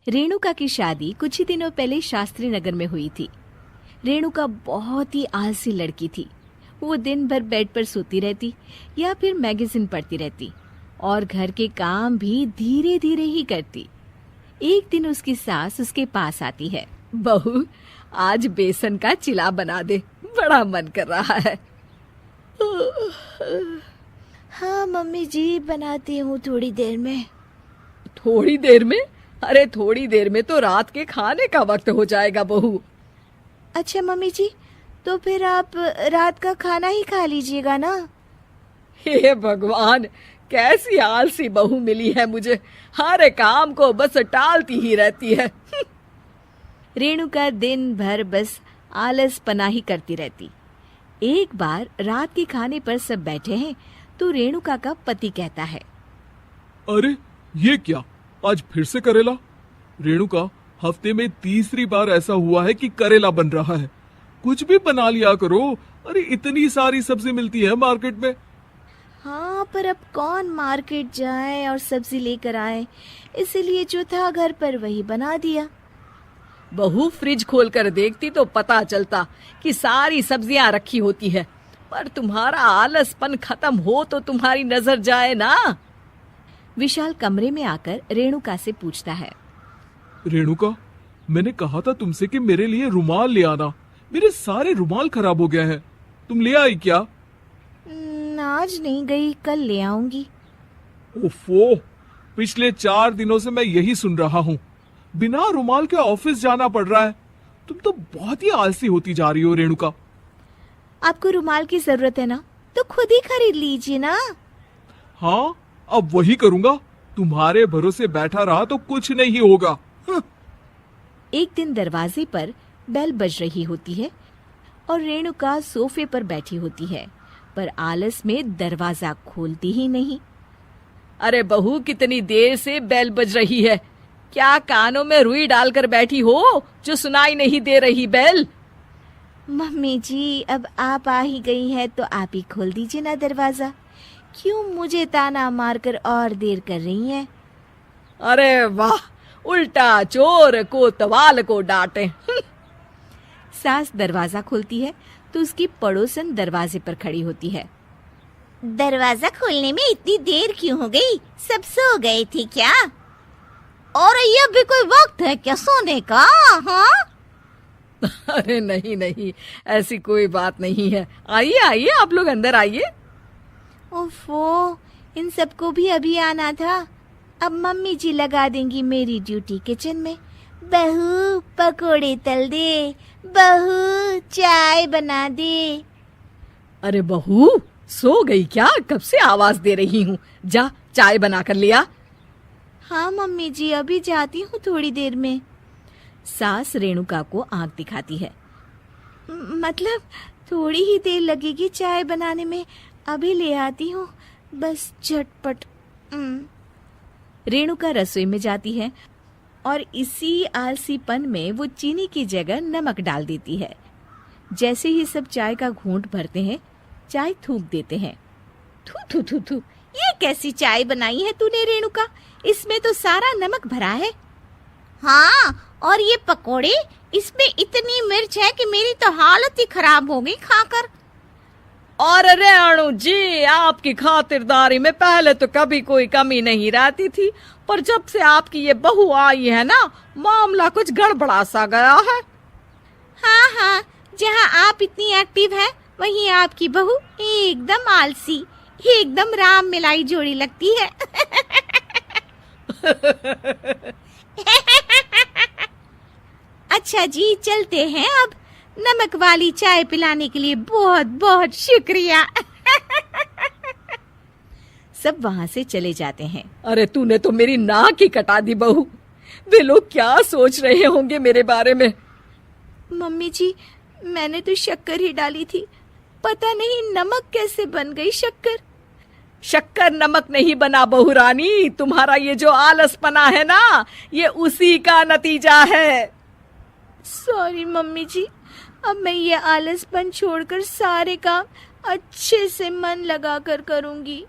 रेणुका की शादी कुछ ही दिनों पहले शास्त्री नगर में हुई थी। रेणुका बहुत ही आलसी लड़की थी। वो दिन भर बेड पर सोती रहती या फिर मैगजीन पढ़ती रहती और घर के काम भी धीरे धीरे ही करती। एक दिन उसकी सास उसके पास आती है। बहू, आज बेसन का चिला बना दे, बड़ा मन कर रहा है। हाँ मम्मी जी, बनाती हूँ थोड़ी देर में। थोड़ी देर में? अरे थोड़ी देर में तो रात के खाने का वक्त हो जाएगा बहू। अच्छा मम्मी जी, तो फिर आप रात का खाना ही खा लीजिएगा ना। हे भगवान, कैसी आलसी बहू मिली है मुझे, हर काम को बस टालती ही रहती है। रेणुका दिन भर बस आलस पना ही करती रहती। एक बार रात के खाने पर सब बैठे हैं तो रेणुका का पति कहता है, अरे ये क्या, आज फिर से करेला? रेणुका, हफ्ते में तीसरी बार ऐसा हुआ है कि करेला बन रहा है। कुछ भी बना लिया करो। अरे इतनी सारी सब्जी मिलती है मार्केट में। हाँ, पर अब कौन मार्केट जाए और सब्जी लेकर आए, इसीलिए जो था घर पर वही बना दिया। बहू, फ्रिज खोल कर देखती तो पता चलता कि सारी सब्जियां रखी होती है, पर तुम्हारा आलसपन खत्म हो तो तुम्हारी नजर जाए ना। विशाल कमरे में आकर रेणुका से पूछता है, रेणुका, मैंने कहा था तुमसे कि मेरे लिए रुमाल ले आना। मेरे सारे रुमाल खराब हो गए हैं। तुम ले आई क्या? आज नहीं गई, कल ले आऊंगी। ओफो, पिछले 4 दिनों से मैं यही सुन रहा हूँ। बिना रुमाल के ऑफिस जाना पड़ रहा है। तुम तो बहुत ही आलसी होती जा रही हो रेणुका। आपको रुमाल की जरूरत है ना, तो खुद ही खरीद लीजिए ना। हाँ, अब वही करूंगा। तुम्हारे भरोसे बैठा रहा तो कुछ नहीं होगा। एक दिन दरवाजे पर बेल बज रही होती है और रेणुका सोफे पर बैठी होती है, पर आलस में दरवाजा खोलती ही नहीं। अरे बहू, कितनी देर से बेल बज रही है? क्या कानों में रुई डालकर बैठी हो जो सुनाई नहीं दे रही बेल? मम्मी जी, अब आप आ ही गई हैं तो आप ही खोल दीजिए ना दरवाजा। क्यों मुझे ताना मारकर और देर कर रही हैं? अरे वाह, उल्टा चोर को तवाल को डांटे। सास दरवाजा खोलती है तो उसकी पड़ोसन दरवाजे पर खड़ी होती है। दरवाजा खोलने में इतनी देर क्यों हो गई? सब सो गए थे क्या? और ये भी कोई वक्त है क्या सोने का? हाँ? अरे नहीं नहीं, ऐसी कोई बात नहीं है। आइए आइए, आप लोग अंदर आइए। ओफो, इन सबको भी अभी आना था। अब मम्मी जी लगा देंगी मेरी ड्यूटी किचन में। बहू, पकोड़े तल दे। बहू, चाय बना दे। अरे बहू, सो गई क्या? कब से आवाज दे रही हूँ। जा, चाय बना कर लिया। हाँ मम्मी जी, अभी जाती हूँ थोड़ी देर में। सास रेणुका को आंख दिखाती है। मतलब थोड़ी ही देर लगेगी चाय बनाने में, अभी ले आती हूँ, बस झटपट। रेणुका रसोई में जाती है और इसी आलसीपन में वो चीनी की जगह नमक डाल देती है। जैसे ही सब चाय का घूंट भरते हैं, चाय थूक देते हैं। थू थू थू थू, ये कैसी चाय बनाई है तूने रेणुका? इसमें तो सारा नमक भरा है। हाँ, और ये पकोड़े, इसमें इतनी मिर्च है कि मेरी तो हालत ही खराब हो गई खाकर। और रेणु जी, आपकी खातिरदारी में पहले तो कभी कोई कमी नहीं रहती थी, पर जब से आपकी ये बहू आई है ना, मामला कुछ गड़बड़ा सा गया है। हाँ हाँ, जहाँ आप इतनी एक्टिव हैं, वहीं आपकी बहू एकदम आलसी, एकदम राम मिलाई जोड़ी लगती है। अच्छा जी, चलते हैं अब। नमक वाली चाय पिलाने के लिए बहुत बहुत शुक्रिया। सब वहाँ से चले जाते हैं। अरे तूने तो मेरी नाक ही कटा दी बहू। वे लोग क्या सोच रहे होंगे मेरे बारे में? मम्मी जी, मैंने तो शक्कर ही डाली थी, पता नहीं नमक कैसे बन गई शक्कर। शक्कर नमक नहीं बना बहू रानी, तुम्हारा ये जो आलसपना है ना, ये उसी का नतीजा है। सॉरी मम्मी जी, अब मैं ये आलसपन छोड़कर सारे काम अच्छे से मन लगाकर करूंगी।